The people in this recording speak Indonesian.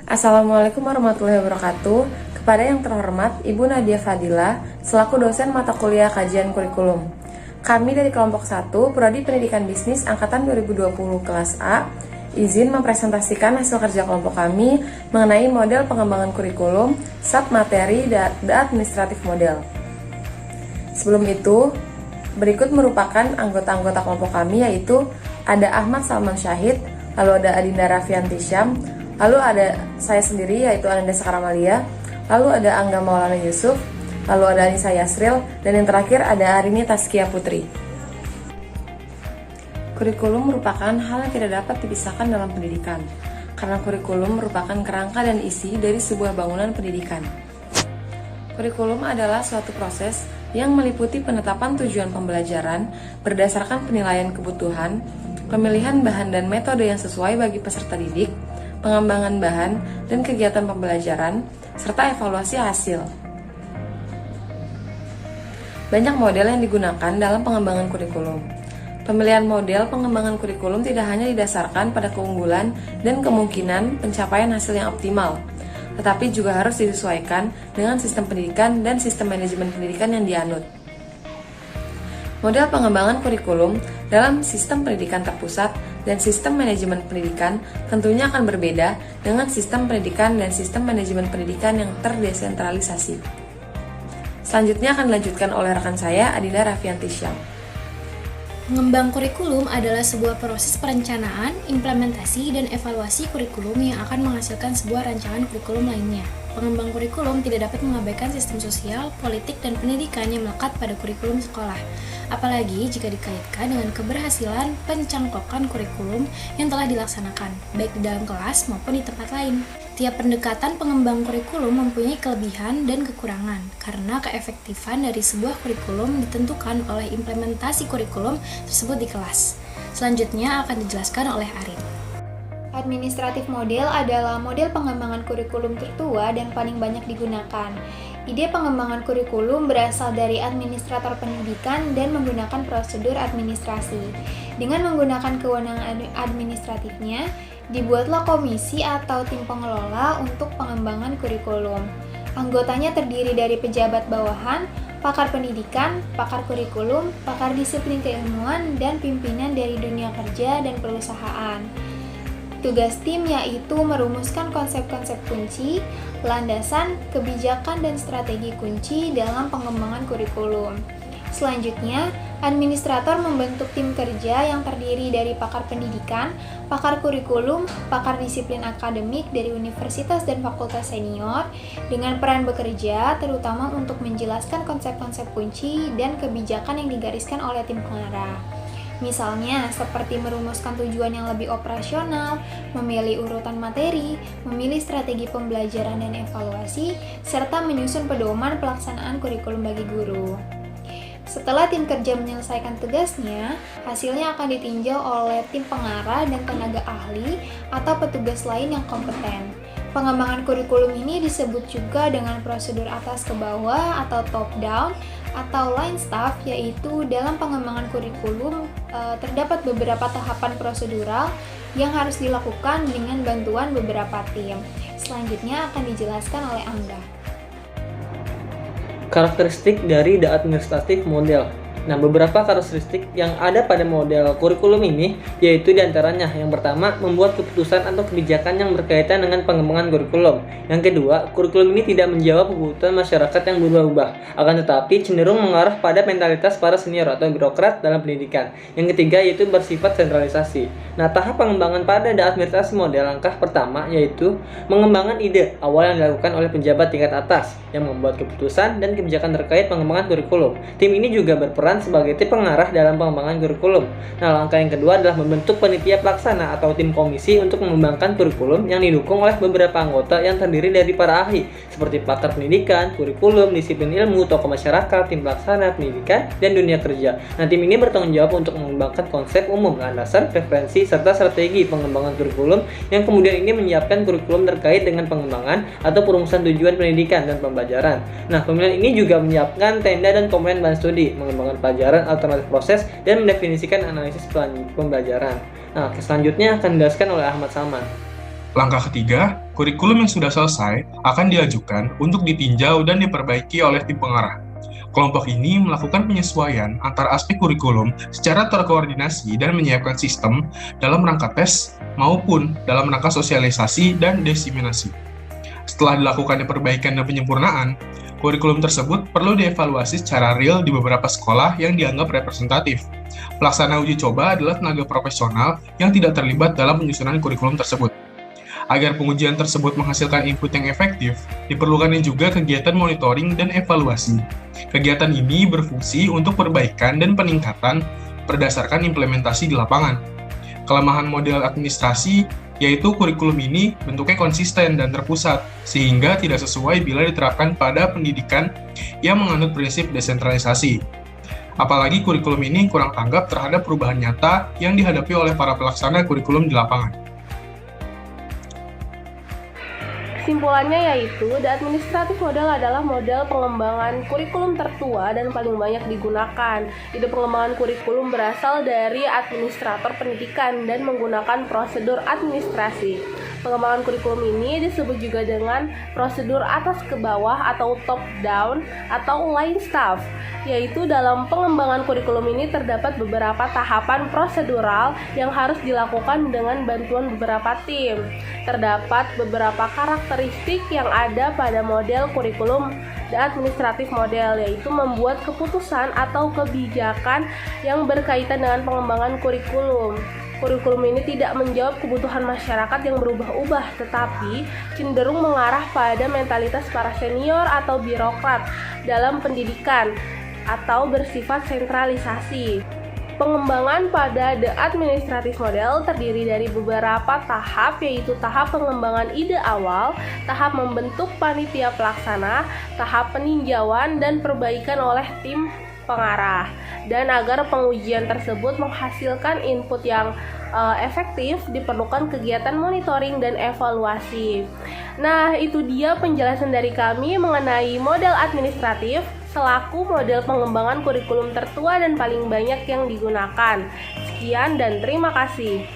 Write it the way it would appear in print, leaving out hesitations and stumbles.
Assalamualaikum warahmatullahi wabarakatuh. Kepada yang terhormat Ibu Nadia Fadila, selaku dosen mata kuliah kajian kurikulum. Kami dari kelompok 1, Prodi Pendidikan Bisnis Angkatan 2020 kelas A, izin mempresentasikan hasil kerja kelompok kami mengenai model pengembangan kurikulum, submateri, dan administratif model. Sebelum itu, berikut merupakan anggota-anggota kelompok kami, yaitu ada Ahmad Salman Syahid, lalu ada Adinda Raffianti Syam, lalu ada saya sendiri yaitu Ananda Sakaramalia, lalu ada Angga Maulana Yusuf, lalu ada Anissa Yasril, dan yang terakhir ada Arini Taskia Putri. Kurikulum merupakan hal yang tidak dapat dipisahkan dalam pendidikan, karena kurikulum merupakan kerangka dan isi dari sebuah bangunan pendidikan. Kurikulum adalah suatu proses yang meliputi penetapan tujuan pembelajaran berdasarkan penilaian kebutuhan, pemilihan bahan dan metode yang sesuai bagi peserta didik, pengembangan bahan dan kegiatan pembelajaran, serta evaluasi hasil. Banyak model yang digunakan dalam pengembangan kurikulum. Pemilihan model pengembangan kurikulum tidak hanya didasarkan pada keunggulan dan kemungkinan pencapaian hasil yang optimal, tetapi juga harus disesuaikan dengan sistem pendidikan dan sistem manajemen pendidikan yang dianut. Model pengembangan kurikulum dalam sistem pendidikan terpusat dan sistem manajemen pendidikan tentunya akan berbeda dengan sistem pendidikan dan sistem manajemen pendidikan yang terdesentralisasi. Selanjutnya akan dilanjutkan oleh rekan saya, Adinda Raffianti Syam. Mengembang kurikulum adalah sebuah proses perencanaan, implementasi, dan evaluasi kurikulum yang akan menghasilkan sebuah rancangan kurikulum lainnya. Pengembang kurikulum tidak dapat mengabaikan sistem sosial, politik, dan pendidikan yang melekat pada kurikulum sekolah, apalagi jika dikaitkan dengan keberhasilan pencangkokan kurikulum yang telah dilaksanakan, baik di dalam kelas maupun di tempat lain. Tiap pendekatan pengembang kurikulum mempunyai kelebihan dan kekurangan, karena keefektifan dari sebuah kurikulum ditentukan oleh implementasi kurikulum tersebut di kelas. Selanjutnya akan dijelaskan oleh Arin. Administratif model adalah model pengembangan kurikulum tertua dan paling banyak digunakan. Ide pengembangan kurikulum berasal dari administrator pendidikan dan menggunakan prosedur administrasi. Dengan menggunakan kewenangan administratifnya, dibuatlah komisi atau tim pengelola untuk pengembangan kurikulum. Anggotanya terdiri dari pejabat bawahan, pakar pendidikan, pakar kurikulum, pakar disiplin keilmuan, dan pimpinan dari dunia kerja dan perusahaan. Tugas tim yaitu merumuskan konsep-konsep kunci, landasan, kebijakan, dan strategi kunci dalam pengembangan kurikulum. Selanjutnya, administrator membentuk tim kerja yang terdiri dari pakar pendidikan, pakar kurikulum, pakar disiplin akademik dari universitas dan fakultas senior, dengan peran bekerja terutama untuk menjelaskan konsep-konsep kunci dan kebijakan yang digariskan oleh tim pengarah. Misalnya, seperti merumuskan tujuan yang lebih operasional, memilih urutan materi, memilih strategi pembelajaran dan evaluasi, serta menyusun pedoman pelaksanaan kurikulum bagi guru. Setelah tim kerja menyelesaikan tugasnya, hasilnya akan ditinjau oleh tim pengarah dan tenaga ahli atau petugas lain yang kompeten. Pengembangan kurikulum ini disebut juga dengan prosedur atas ke bawah atau top down atau line staff, yaitu dalam pengembangan kurikulum terdapat beberapa tahapan prosedural yang harus dilakukan dengan bantuan beberapa tim. Selanjutnya akan dijelaskan oleh Angga. Karakteristik dari the administrative model. Nah, beberapa karakteristik yang ada pada model kurikulum ini yaitu diantaranya yang pertama, membuat keputusan atau kebijakan yang berkaitan dengan pengembangan kurikulum. Yang kedua, kurikulum ini tidak menjawab kebutuhan masyarakat yang berubah-ubah, akan tetapi cenderung mengarah pada mentalitas para senior atau birokrat dalam pendidikan. Yang ketiga yaitu bersifat sentralisasi. Nah, tahap pengembangan pada the administrative model langkah pertama yaitu mengembangkan ide awal yang dilakukan oleh penjabat tingkat atas yang membuat keputusan dan kebijakan terkait pengembangan kurikulum. Tim ini juga berperan sebagai tim pengarah dalam pengembangan kurikulum. Nah, langkah yang kedua adalah membentuk panitia pelaksana atau tim komisi untuk mengembangkan kurikulum yang didukung oleh beberapa anggota yang terdiri dari para ahli seperti pakar pendidikan, kurikulum, disiplin ilmu, tokoh masyarakat, tim pelaksana pendidikan, dan dunia kerja. Nah, tim ini bertanggung jawab untuk mengembangkan konsep umum, landasan, preferensi, serta strategi pengembangan kurikulum yang kemudian ini menyiapkan kurikulum terkait dengan pengembangan atau perumusan tujuan pendidikan dan pembelajaran. Nah, pemilihan ini juga menyiapkan tenda dan komponen bahan studi, mengembangkan pelajaran alternatif proses, dan mendefinisikan analisis pembelajaran. Nah, selanjutnya akan dijelaskan oleh Ahmad Salman. Langkah ketiga, kurikulum yang sudah selesai akan diajukan untuk ditinjau dan diperbaiki oleh tim pengarah. Kelompok ini melakukan penyesuaian antara aspek kurikulum secara terkoordinasi dan menyiapkan sistem dalam rangka tes maupun dalam rangka sosialisasi dan diseminasi. Setelah dilakukannya perbaikan dan penyempurnaan, kurikulum tersebut perlu dievaluasi secara real di beberapa sekolah yang dianggap representatif. Pelaksana uji coba adalah tenaga profesional yang tidak terlibat dalam penyusunan kurikulum tersebut. Agar pengujian tersebut menghasilkan input yang efektif, diperlukannya juga kegiatan monitoring dan evaluasi. Kegiatan ini berfungsi untuk perbaikan dan peningkatan berdasarkan implementasi di lapangan. Kelemahan model administrasi yaitu kurikulum ini bentuknya konsisten dan terpusat, sehingga tidak sesuai bila diterapkan pada pendidikan yang menganut prinsip desentralisasi. Apalagi kurikulum ini kurang tanggap terhadap perubahan nyata yang dihadapi oleh para pelaksana kurikulum di lapangan. Kesimpulannya yaitu, The Administrative Model adalah model pengembangan kurikulum tertua dan paling banyak digunakan. Ide pengembangan kurikulum berasal dari administrator pendidikan dan menggunakan prosedur administrasi. Pengembangan kurikulum ini disebut juga dengan prosedur atas ke bawah atau top down atau line staff, yaitu dalam pengembangan kurikulum ini terdapat beberapa tahapan prosedural yang harus dilakukan dengan bantuan beberapa tim. Terdapat beberapa karakteristik yang ada pada model kurikulum The Administrative Model, yaitu membuat keputusan atau kebijakan yang berkaitan dengan pengembangan kurikulum. Kurikulum ini tidak menjawab kebutuhan masyarakat yang berubah-ubah, tetapi cenderung mengarah pada mentalitas para senior atau birokrat dalam pendidikan atau bersifat sentralisasi. Pengembangan pada The Administrative Model terdiri dari beberapa tahap, yaitu tahap pengembangan ide awal, tahap membentuk panitia pelaksana, tahap peninjauan dan perbaikan oleh tim pengarah. Dan agar pengujian tersebut menghasilkan input yang efektif, diperlukan kegiatan monitoring dan evaluasi. Nah, itu dia penjelasan dari kami mengenai model administratif selaku model pengembangan kurikulum tertua dan paling banyak yang digunakan. Sekian dan terima kasih.